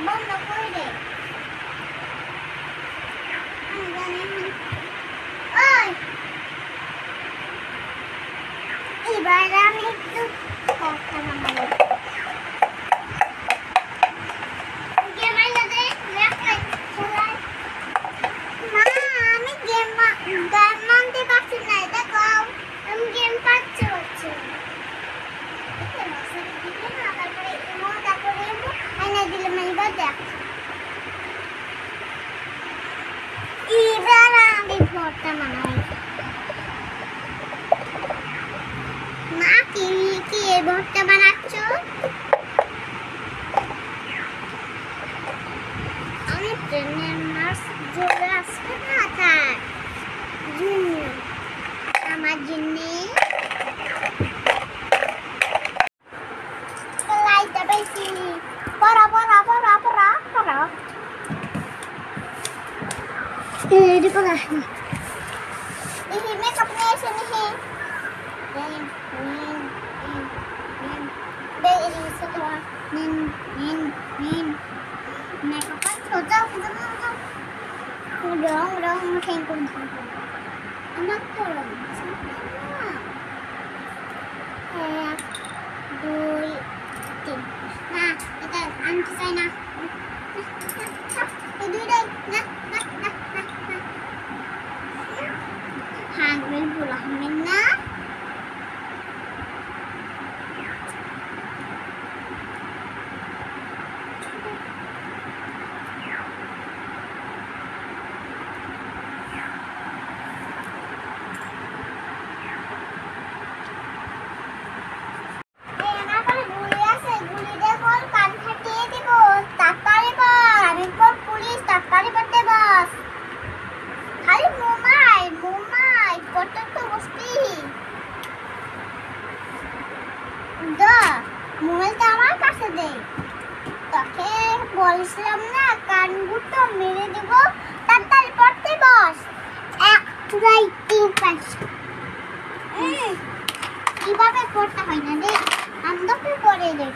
বন্ধ করে দে। এবার আমি একটু কথা বানাবো। এবার আমি ভর্তা বানাই। মা কি ভর্তা বানাচ্ছ? আমি ট্রেনের মাছ জলে আসবে না তার আমার জন্য লাইটটা বেশি পড়া পড়া পড়া পড়া পড়া এদিকে পড়া এই মেকআপ নিয়ে এসে নিয়ে রং খেয়ে কোন আমার তো রং এক দুই তিন না এটা আনতে চাই না এই দুইটাই না না না না হাগবেল বলা হবে না মোবাইলটা আমার কাছে দে তোকে বলছিলাম না কান দুটো মেরে দেব তাড়াতাড়ি পড়তে বস 1 2 3 4 কিভাবে পড়তে হয় না রে আমি তোকে পড়ে দেখ